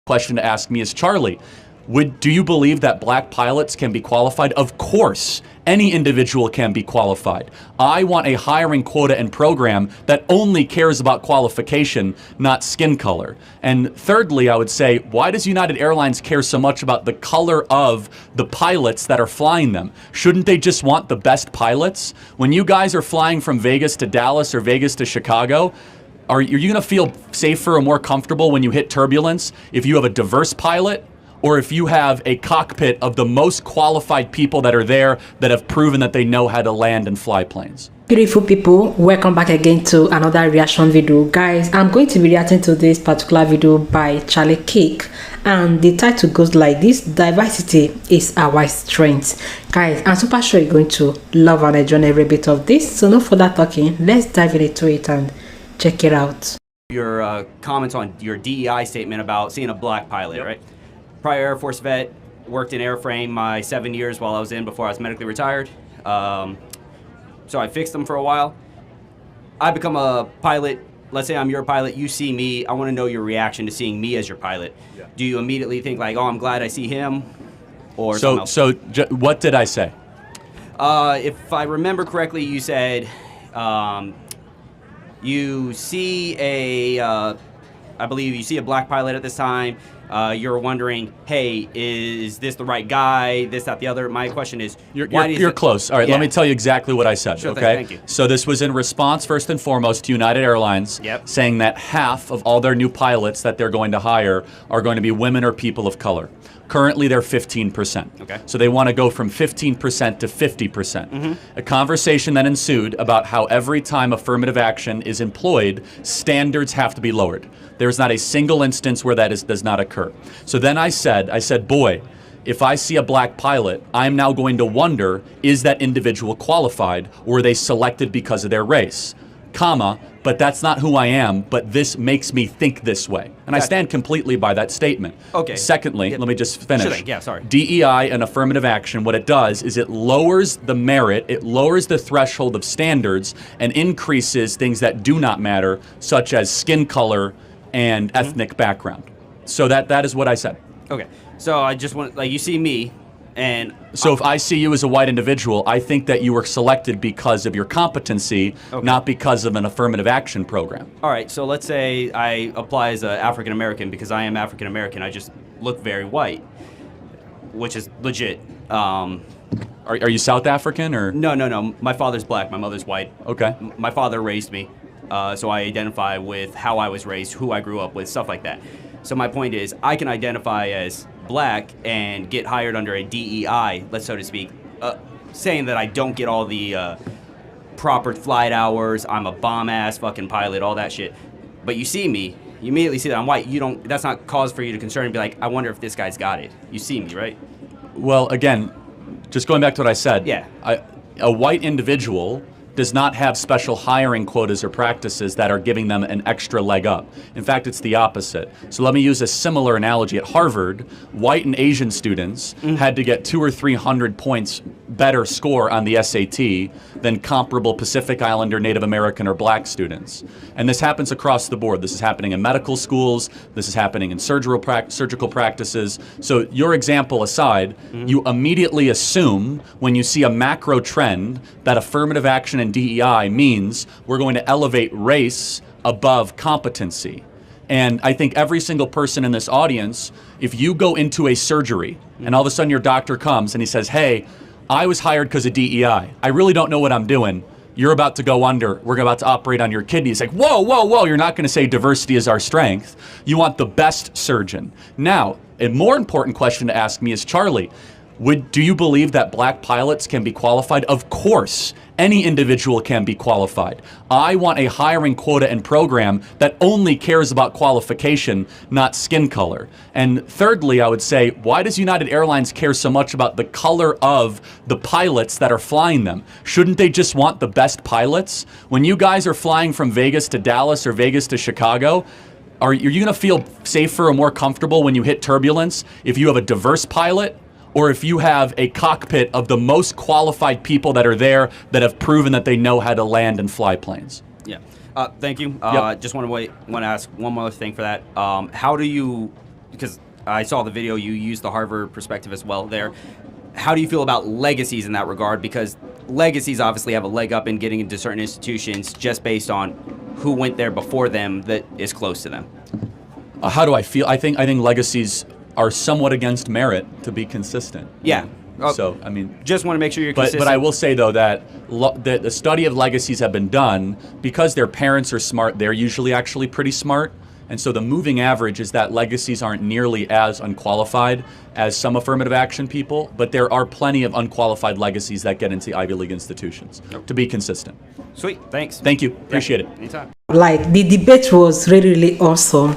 Question to ask me is, Charlie, do you believe that black pilots can be qualified? Of course, any individual can be qualified. I want a hiring quota and program that only cares about qualification, not skin color. And thirdly, I would say, why does United Airlines care so much about the color of the pilots that are flying them? Shouldn't they just want the best pilots? When you guys are flying from Vegas to Dallas or Vegas to Chicago, are you going to feel safer or more comfortable when you hit turbulence if you have a diverse pilot, or if you have a cockpit of the most qualified people that are there that have proven that they know how to land and fly planes? Beautiful people, welcome back again to another reaction video. Guys, I'm going to be reacting to this particular video by Charlie Cake, and the title goes like this: diversity is our strength. Guys, I'm super sure you're going to love and enjoy every bit of this, so no further talking, let's dive into it and check it out. Your comments on your DEI statement about seeing a black pilot, right? Prior Air Force vet, worked in airframe my 7 years while I was in before I was medically retired. So I fixed them for a while. I become a pilot. Let's say I'm your pilot. You see me. I want to know your reaction to seeing me as your pilot. Yeah. Do you immediately think like, oh, I'm glad I see him? Or what did I say? If I remember correctly, you said you see I believe you see a black pilot at this time. You're wondering, hey, is this the right guy? This, that, the other. My question is, you're close. All right, Let me tell you exactly what I said. Sure, okay, thank you. So this was in response, first and foremost, to United Airlines, saying that half of all their new pilots that they're going to hire are going to be women or people of color. Currently, they're 15%. Okay. So they want to go from 15% to 50%. A conversation then ensued about how every time affirmative action is employed, standards have to be lowered. There's not a single instance where that does not occur. So then I said, boy, if I see a black pilot, I'm now going to wonder, is that individual qualified, or are they selected because of their race? Comma, but that's not who I am, but this makes me think this way. And I stand completely by that statement. Okay. Secondly, let me just finish. Sure, yeah, sorry. DEI and affirmative action, what it does is it lowers the merit, it lowers the threshold of standards, and increases things that do not matter, such as skin color and ethnic background. So that is what I said. Okay. So I just want, like, you see me, and so if I see you as a white individual, I think that you were selected because of your competency, not because of an affirmative action program. All right, so let's say I apply as an African American because I am African American. I just look very white, which is legit. Are you South African or? No. My father's black. My mother's white. Okay. My father raised me, so I identify with how I was raised, who I grew up with, stuff like that. So my point is, I can identify as black and get hired under a DEI, so to speak, saying that I don't get all the proper flight hours, I'm a bomb-ass fucking pilot, all that shit. But you see me, you immediately see that I'm white. That's not cause for you to concern and be like, I wonder if this guy's got it. You see me, right? Well, again, just going back to what I said. Yeah. A white individual does not have special hiring quotas or practices that are giving them an extra leg up. In fact, it's the opposite. So let me use a similar analogy. At Harvard, white and Asian students had to get 200 or 300 points better score on the SAT than comparable Pacific Islander, Native American, or black students. And this happens across the board. This is happening in medical schools. This is happening in surgical practices. So your example aside, you immediately assume when you see a macro trend that affirmative action and DEI means we're going to elevate race above competency. And I think every single person in this audience, if you go into a surgery and all of a sudden your doctor comes and he says, hey, I was hired because of DEI. I really don't know what I'm doing. You're about to go under. We're about to operate on your kidney. It's like, whoa. You're not going to say diversity is our strength. You want the best surgeon. Now, a more important question to ask me is, Charlie, do you believe that black pilots can be qualified? Of course, any individual can be qualified. I want a hiring quota and program that only cares about qualification, not skin color. And thirdly, I would say, why does United Airlines care so much about the color of the pilots that are flying them? Shouldn't they just want the best pilots? When you guys are flying from Vegas to Dallas or Vegas to Chicago, are you going to feel safer or more comfortable when you hit turbulence if you have a diverse pilot, or if you have a cockpit of the most qualified people that are there that have proven that they know how to land and fly planes? Yeah. Thank you. Just want to ask one more thing for that. How do you because I saw the video, you used the Harvard perspective as well there. How do you feel about legacies in that regard? Because legacies obviously have a leg up in getting into certain institutions just based on who went there before them that is close to them. How do I feel? I think legacies are somewhat against merit, to be consistent. Yeah. So, I mean, just want to make sure you're consistent. But I will say, though, that the study of legacies have been done because their parents are smart. They're usually actually pretty smart. And so the moving average is that legacies aren't nearly as unqualified as some affirmative action people, but there are plenty of unqualified legacies that get into Ivy League institutions, to be consistent. Sweet. Thanks. Thank you. Appreciate it. Anytime. Like, the debate was really, really awesome.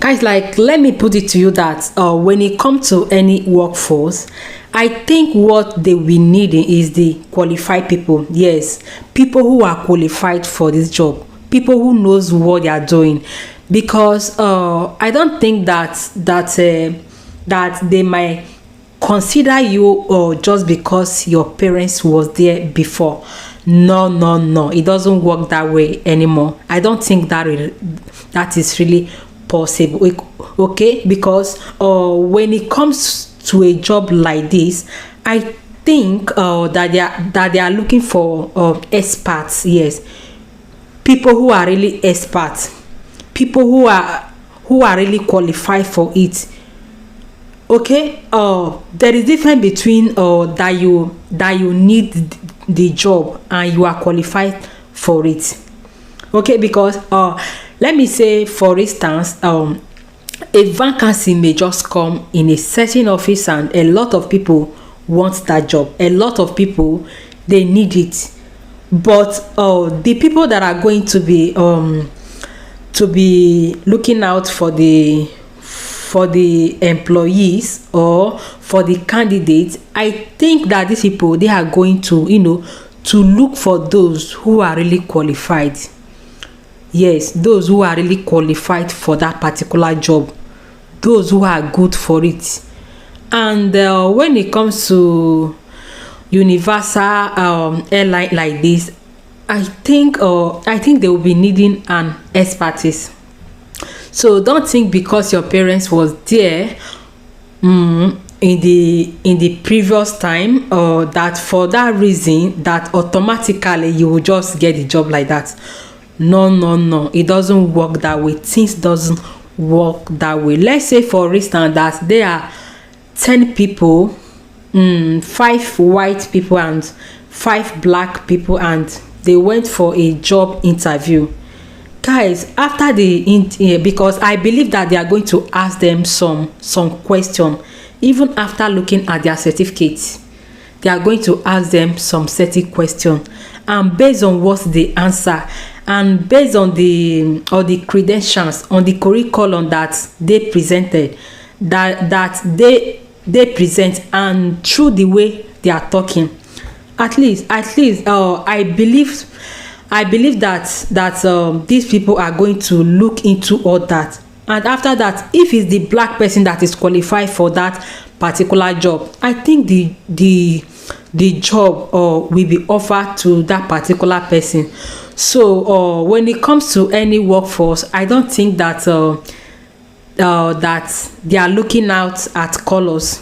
Guys, like, let me put it to you that when it comes to any workforce, I think what they will be needing is the qualified people. Yes, people who are qualified for this job, people who knows what they are doing. Because I don't think that they might consider you just because your parents was there before. No, it doesn't work that way anymore. I don't think that is really possible. Okay, because when it comes to a job like this, I think that they are looking for experts. Yes, people who are really experts, people who are really qualified for it. Okay, there is difference between that you need the job and you are qualified for it. Okay, because let me say, for instance, a vacancy may just come in a certain office and a lot of people want that job. A lot of people, they need it. But the people that are going to be looking out for the employees or for the candidates, I think that these people, they are going to look for those who are really qualified. Yes, those who are really qualified for that particular job, those who are good for it. And when it comes to universal airline like this, I think they will be needing an expertise. So don't think because your parents was there in the previous time, or that for that reason that automatically you will just get the job like that. No, it doesn't work that way. Things doesn't work that way. Let's say, for instance, that there are 10 people, 5 white people and 5 black people, and they went for a job interview. Guys, after because I believe that they are going to ask them some question. Even after looking at their certificates, they are going to ask them some certain question, and based on what they answer, and based on the credentials, on the curriculum that they presented, that they present, and through the way they are talking, at least I believe that these people are going to look into all that. And after that, if it's the black person that is qualified for that particular job, I think the job will be offered to that particular person. So when it comes to any workforce, I don't think that that they are looking out at colors.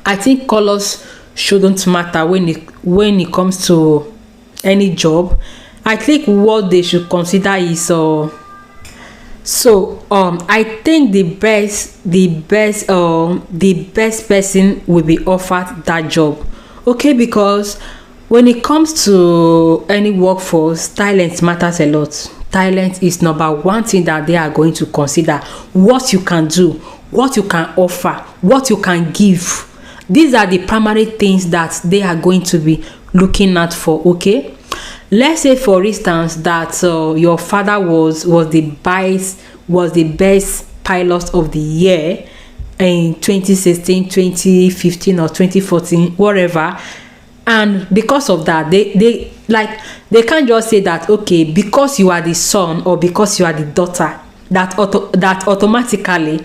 I think colors shouldn't matter when it comes to any job. I think what they should consider is I think the best person will be offered that job. Okay, because when it comes to any workforce, talent matters a lot. Talent is number one thing that they are going to consider. What you can do, what you can offer, what you can give. These are the primary things that they are going to be looking at for. Okay, let's say, for instance, that your father was the best pilot of the year in 2016, 2015, or 2014, whatever. And because of that, they can't just say that, okay, because you are the son or because you are the daughter, that automatically,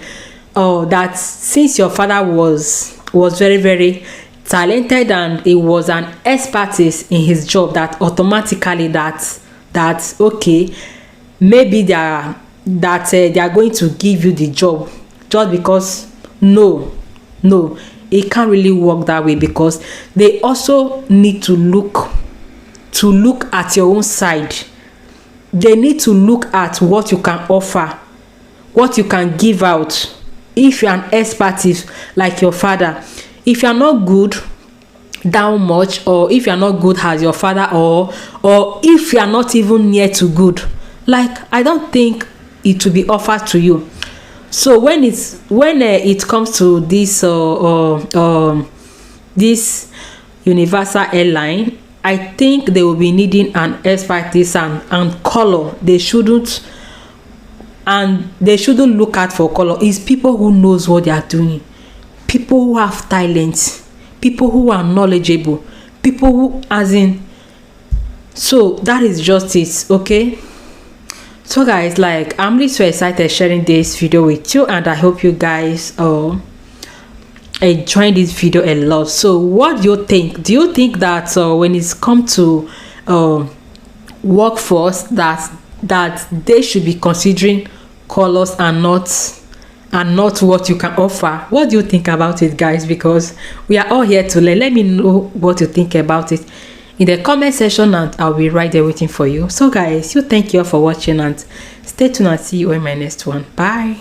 that since your father was very, very talented and he was an expertise in his job, that automatically that okay, maybe they are going to give you the job. just because no, it can't really work that way, because they also need to look at your own side. They need to look at what you can offer, what you can give out. If you're an expert, like your father, if you're not good that much, or if you're not good as your father, or if you're not even near to good, like, I don't think it will be offered to you. So when it comes to this this universal airline, I think they will be needing an expertise and color. They shouldn't look out for color. It's people who knows what they are doing, people who have talent, people who are knowledgeable, people who, as in, so that is just it. Okay, so guys, like, I'm really so excited sharing this video with you, and I hope you guys enjoying this video a lot. So what do you think? Do you think that when it's come to workforce, that they should be considering colors and not what you can offer? What do you think about it, guys? Because we are all here to learn. Let me know what you think about it in the comment section, and I'll be right there waiting for you. So guys, thank you all for watching, and stay tuned and see you in my next one. Bye.